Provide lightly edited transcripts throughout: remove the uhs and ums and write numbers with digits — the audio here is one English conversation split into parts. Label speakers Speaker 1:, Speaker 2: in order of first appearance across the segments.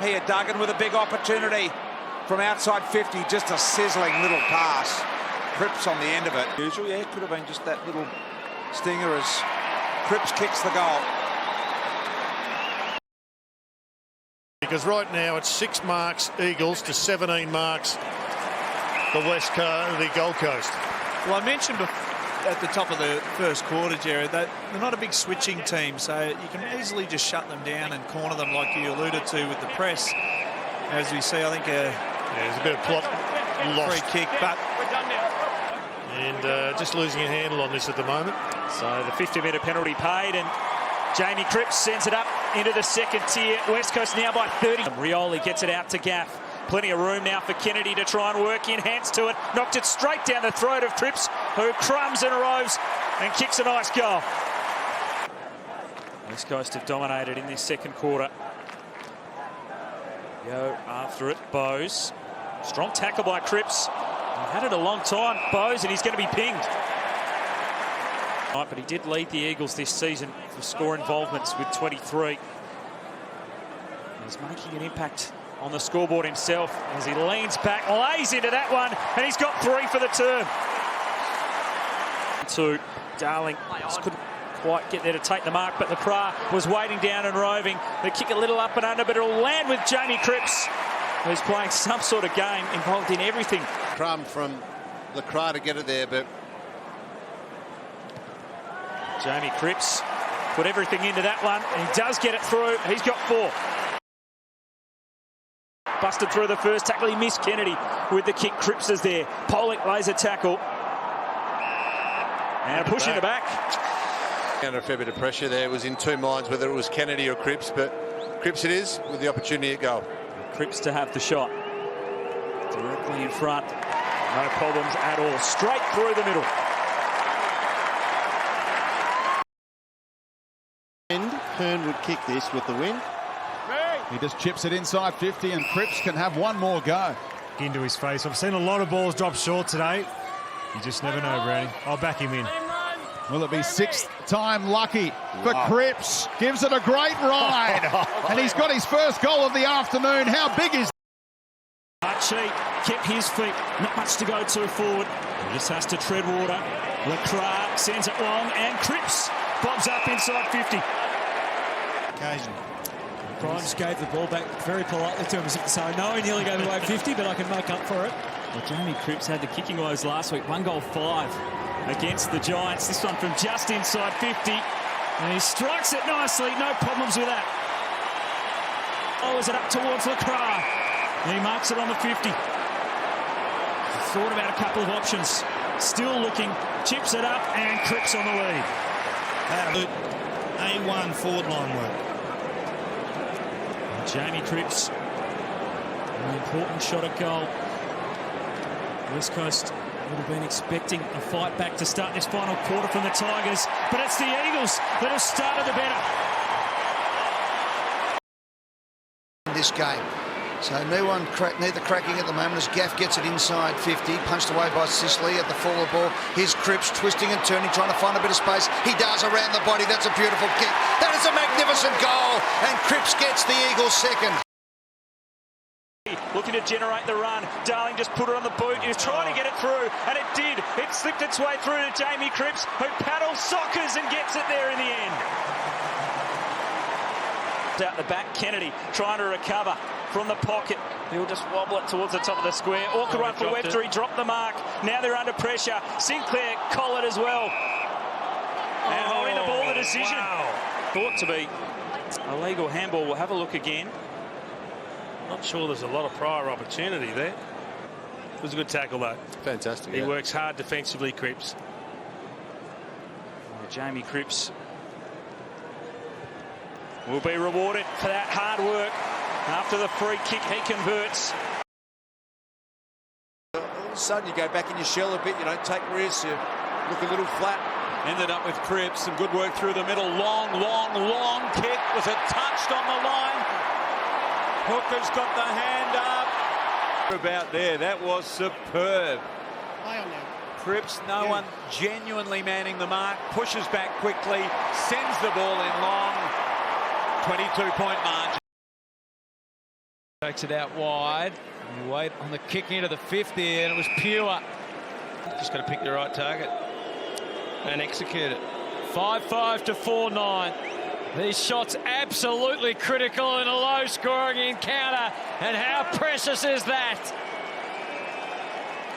Speaker 1: Here, Duggan with a big opportunity from outside 50, just a sizzling little pass. Cripps on the end of it. Usually, yeah, it could have been just that little stinger as Cripps kicks the goal.
Speaker 2: Because right now it's 6 marks Eagles to 17 marks the the Gold Coast.
Speaker 3: Well, I mentioned at the top of the first quarter, Jared, that they're not a big switching team, so you can easily just shut them down and corner them like you alluded to with the press. As we see, I think
Speaker 2: there's a bit of plot lost.
Speaker 3: Free kick, but
Speaker 2: and just losing a handle on this at the moment.
Speaker 4: So the 50-metre penalty paid, and Jamie Cripps sends it up into the second tier. West Coast now by 30. Rioli gets it out to Gaff. Plenty of room now for Kennedy to try and work in. Hands to it. Knocked it straight down the throat of Cripps, who crumbs and roves and kicks a nice goal. West Coast have dominated in this second quarter. Go after it. Bowes. Strong tackle by Cripps. He had it a long time. Bowes, and he's going to be pinged. But he did lead the Eagles this season for score involvements with 23. He's making an impact on the scoreboard himself as he leans back, lays into that one, and he's got 3 for the term. 2, Darling just couldn't quite get there to take the mark, but LaCroix was waiting down and roving. They kick a little up and under, but it'll land with Jamie Cripps, who's playing some sort of game involved in everything.
Speaker 5: Crumb from LaCroix to get it there, but
Speaker 4: Jamie Cripps put everything into that one, and he does get it through. He's got 4. Busted through the first tackle. He missed Kennedy with the kick. Cripps is there. Pollock lays a tackle. And a push in the back.
Speaker 5: Under a fair bit of pressure there. It was in 2 minds whether it was Kennedy or Cripps, but Cripps it is with the opportunity at goal.
Speaker 4: Cripps to have the shot. Directly in front. No problems at all. Straight through the middle.
Speaker 6: Hearn would kick this with the win.
Speaker 7: He just chips it inside 50 and Cripps can have one more go.
Speaker 8: Into his face. I've seen a lot of balls drop short today. You just never know, Brownie. I'll back him in.
Speaker 7: Will it be 6th time lucky for Cripps? Gives it a great ride. And he's got his first goal of the afternoon. How big is
Speaker 4: Archie kept his feet. Not much to go to forward. He just has to tread water. LaCroix sends it long, and Cripps bobs up inside 50.
Speaker 6: Occasion.
Speaker 9: Grimes gave the ball back very politely to him as if to say, no, he nearly gave away 50, but I can make up for it.
Speaker 4: Well, Jamie Cripps had the kicking woes last week. 1 goal 5 against the Giants. This one from just inside 50. And he strikes it nicely. No problems with that. Oh, is it up towards LaCroix? And he marks it on the 50. Thought about a couple of options. Still looking. Chips it up, and Cripps on the lead.
Speaker 6: A1 forward line work.
Speaker 4: Jamie Cripps, an important shot at goal. West Coast would have been expecting a fight back to start this final quarter from the Tigers, but it's the Eagles that have started the better.
Speaker 10: This game. So neither cracking at the moment as Gaff gets it inside 50, punched away by Sicily at the fall of ball. Here's Cripps twisting and turning, trying to find a bit of space. He does around the body. That's a beautiful kick. That is a magnificent goal, and Cripps gets the Eagles second.
Speaker 4: Looking to generate the run. Darling just put it on the boot. He was trying to get it through, and it did. It slipped its way through to Jamie Cripps, who paddles soccers and gets it there in the end. Out the back, Kennedy trying to recover from the pocket. He'll just wobble it towards the top of the square. Awkward one for Webster. He dropped the mark. Now they're under pressure. Sinclair collared as well. And holding the ball, the decision. Wow. Thought to be a legal handball. We'll have a look again.
Speaker 2: Not sure there's a lot of prior opportunity there. It was a good tackle, though.
Speaker 5: Fantastic.
Speaker 2: He works hard defensively, Cripps.
Speaker 4: Jamie Cripps will be rewarded for that hard work. After the free kick, he converts.
Speaker 1: All of a sudden, you go back in your shell a bit. You don't take risks. You look a little flat. Ended up with Cripps. Some good work through the middle. Long kick. Was it touched on the line? Hooker's got the hand up. About there. That was superb. Cripps, no one genuinely manning the mark. Pushes back quickly. Sends the ball in long. 22-point margin.
Speaker 11: Takes it out wide. You wait on the kick into the 50, and it was pure. Just got to pick the right target and execute it.
Speaker 12: 5-5 to 4-9. These shots absolutely critical in a low-scoring encounter, and how precious is that?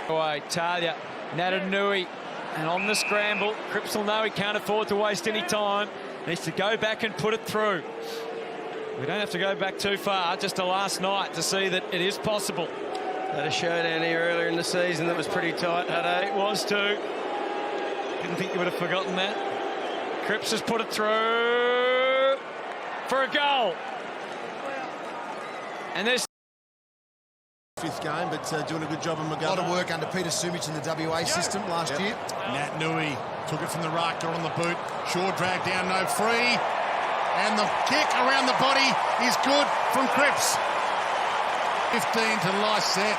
Speaker 12: Away, Talia, Natanui, and on the scramble, Cripps will know he can't afford to waste any time. Needs to go back and put it through. We don't have to go back too far, just to last night, to see that it is possible.
Speaker 11: Had a showdown here earlier in the season that was pretty tight,
Speaker 12: It was too. Didn't think you would have forgotten that. Cripps has put it through for a goal. And there's
Speaker 13: fifth game, but doing a good job on McGovern. A lot of work under Peter Sumich in the WA system last year.
Speaker 2: Nat Nui took it from the right, got on the boot. Shaw dragged down, no free. And the kick around the body is good from Cripps. 15 to Lysette.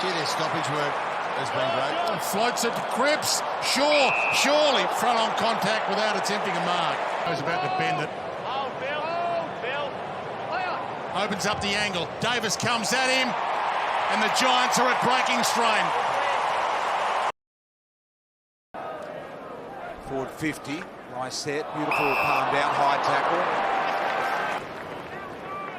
Speaker 13: Gee, their stoppage work has been great.
Speaker 2: Floats it to Cripps. Shaw, surely front on contact without attempting a mark. He's about to bend it. Opens up the angle. Davis comes at him. And the Giants are at breaking strain.
Speaker 1: Forward 50. Nice set. Beautiful palm down. High tackle.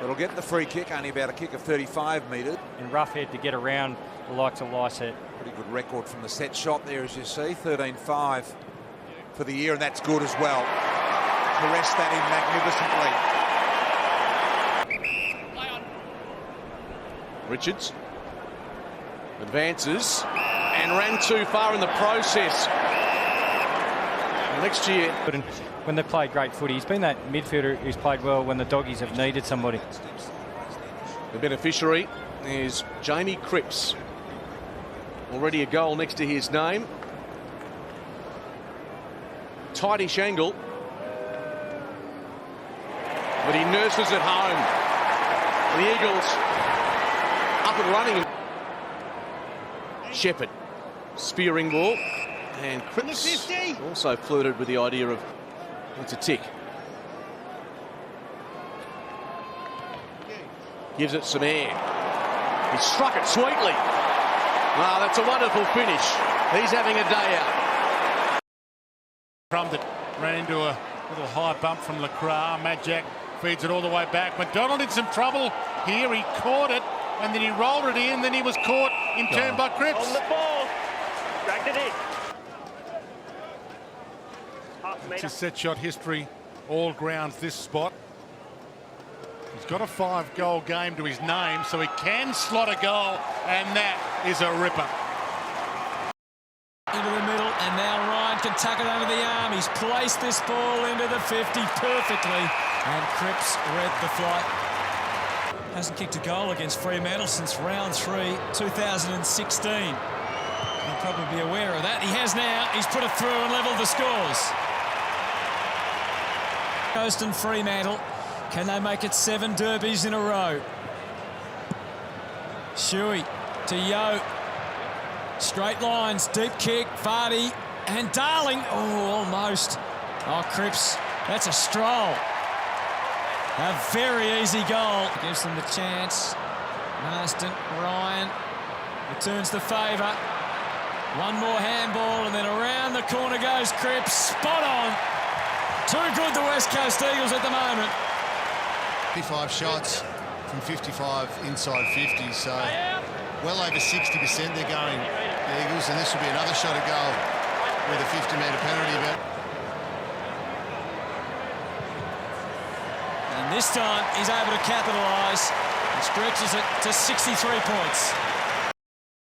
Speaker 1: It'll get the free kick. Only about a kick of 35 metres.
Speaker 14: And Roughhead to get around the likes of Lysette.
Speaker 1: Pretty good record from the set shot there, as you see. 13-5 for the year, and that's good as well. Caressed that in magnificently.
Speaker 15: Richards advances and ran too far in the process. Next year,
Speaker 14: when they played great footy, he's been that midfielder who's played well when the doggies have needed somebody.
Speaker 15: The beneficiary is Jamie Cripps. Already a goal next to his name. Tightish angle, but he nurses it home. The Eagles up and running. Shepherd, spearing ball, and Cripps also flirted with the idea of it's a tick. Gives it some air. He struck it sweetly. Wow, that's a wonderful finish. He's having a day out.
Speaker 2: Drummed it, ran into a little high bump from Lacroix. Madjack feeds it all the way back. McDonald in some trouble here. He caught it, and then he rolled it in. Then he was caught in turn by Cripps.
Speaker 16: On the ball, dragged it in.
Speaker 2: It's his set shot history, all grounds this spot. He's got a 5-goal game to his name, so he can slot a goal, and that is a ripper.
Speaker 9: Into the middle, and now Ryan can tuck it under the arm. He's placed this ball into the 50 perfectly, and Cripps read the flight. Hasn't kicked a goal against Fremantle since round 3, 2016. You'll probably be aware of that. He has now. He's put it through and levelled the scores. Coast and Fremantle. Can they make it 7 derbies in a row? Shuey to Yo. Straight lines, deep kick, Vardy and Darling. Oh, almost. Oh, Cripps, that's a stroll. A very easy goal. Gives them the chance. Marston, Ryan returns the favour. One more handball and then around the corner goes Cripps. Spot on. Too good, the West Coast Eagles at the moment.
Speaker 13: 55 shots from 55 inside 50, so well over 60% they're going, the Eagles, and this will be another shot at goal with a 50-metre penalty. But
Speaker 9: and this time he's able to capitalise and stretches it to 63 points.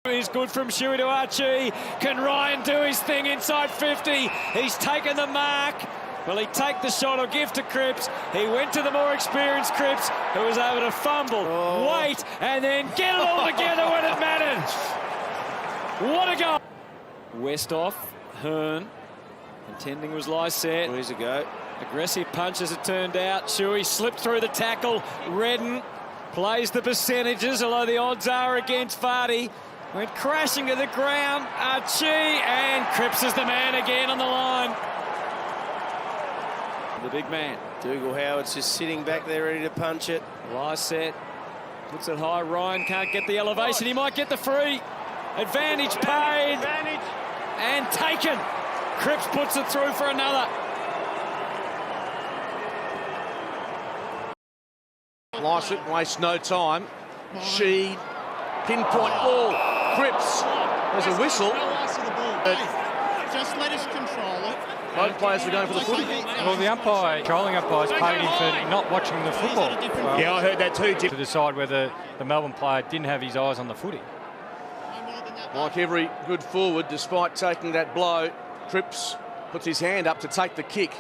Speaker 12: Is good from Shuey to Archie. Can Ryan do his thing inside 50? He's taken the mark. Will he take the shot or give to Cripps? He went to the more experienced Cripps, who was able to fumble, wait, and then get it all together when it mattered. What a goal. Westhoff, Hearn, intending was Lysette.
Speaker 11: Here's a go.
Speaker 12: Aggressive punch as it turned out. Shuey slipped through the tackle. Redden plays the percentages, although the odds are against Vardy. Went crashing to the ground. Archie, and Cripps is the man again on the line. The big man.
Speaker 11: Dougal Howard's just sitting back there ready to punch it.
Speaker 12: Lysette Puts it high. Ryan can't get the elevation. He might get the free. Advantage paid. And taken. Cripps puts it through for another.
Speaker 15: Lycett wastes no time. She pinpoint ball. Cripps. There's a whistle.
Speaker 2: Just let us control it.
Speaker 15: Both players are going for the footy.
Speaker 14: Well, the controlling umpire's paid him for not watching the football. Well,
Speaker 15: yeah, I heard that too, Jim.
Speaker 14: To decide whether the Melbourne player didn't have his eyes on the footy.
Speaker 15: Like every good forward, despite taking that blow, Cripps puts his hand up to take the kick.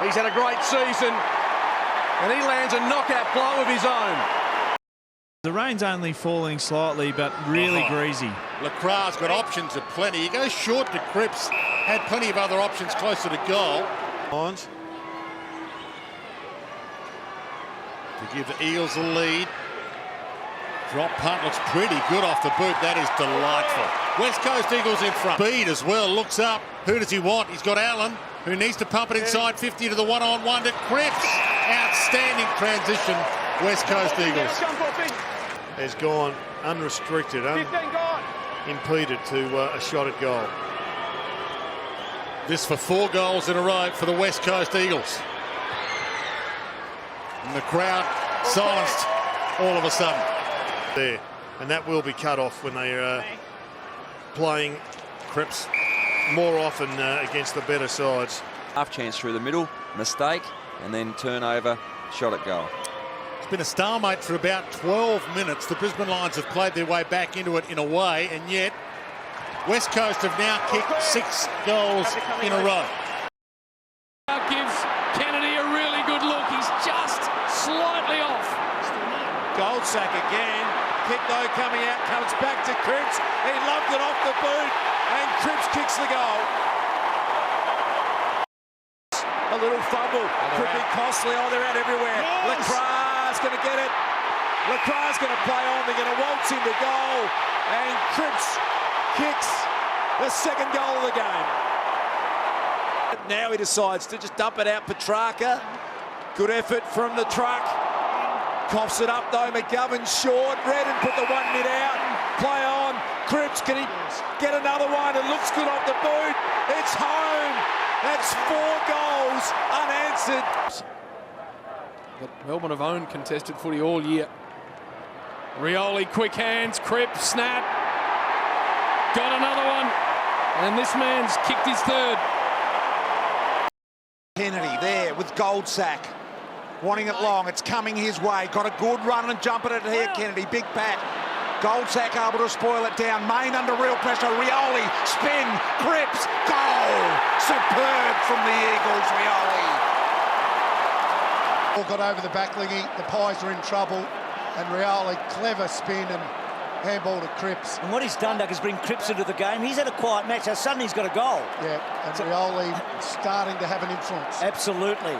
Speaker 15: He's had a great season, and he lands a knockout blow of his own.
Speaker 3: The rain's only falling slightly, but really greasy.
Speaker 2: Lacroix's got options at plenty. He goes short to Cripps. Had plenty of other options closer to goal. To give the Eagles a lead. Drop punt looks pretty good off the boot. That is delightful. West Coast Eagles in front. Speed as well. Looks up. Who does he want? He's got Allen, who needs to pump it inside 50 to the one-on-one to Cripps. Outstanding transition, West Coast Eagles.
Speaker 6: Has gone unrestricted, unimpeded to a shot at goal.
Speaker 2: This for 4 goals in a row for the West Coast Eagles. And the crowd silenced all of a sudden.
Speaker 6: There, and that will be cut off when they are playing Cripps more often against the better sides.
Speaker 17: Half chance through the middle, mistake, and then turnover, shot at goal.
Speaker 2: It's been a stalemate for about 12 minutes. The Brisbane Lions have played their way back into it in a way, and yet West Coast have now kicked 6 goals in a row.
Speaker 12: Gives Kennedy a really good look. He's just slightly off.
Speaker 1: Goldsack again. Kick though coming out, comes back to Cripps. He loved it off the boot, and Cripps kicks the goal. A little fumble could be costly. Oh, they're out everywhere. Lacroix's going to get it. Lacroix's going to play on. They're going to waltz into goal, and Cripps kicks the second goal of the game. Now he decides to just dump it out. Petrarca. Good effort from the truck. Coughs it up though, McGovern short, Redden put the one mid out, play on, Cripps, can he get another one? It looks good off the boot, it's home, that's 4 goals unanswered.
Speaker 12: But Melbourne have owned contested footy all year. Rioli, quick hands, Cripps, snap, got another one, and this man's kicked his third.
Speaker 10: Kennedy there with Goldsack. Wanting it long, it's coming his way. Got a good run and jump at it here, Kennedy. Big pat. Goldsack able to spoil it down. Main under real pressure. Rioli, spin, Cripps, goal. Superb from the Eagles, Rioli.
Speaker 18: All got over the back, Lingy. The Pies are in trouble. And Rioli, clever spin and handball to Cripps.
Speaker 19: And what he's done, Doug, is bring Cripps into the game. He's had a quiet match, so suddenly he's got a goal.
Speaker 18: Yeah, and Rioli starting to have an influence.
Speaker 19: Absolutely.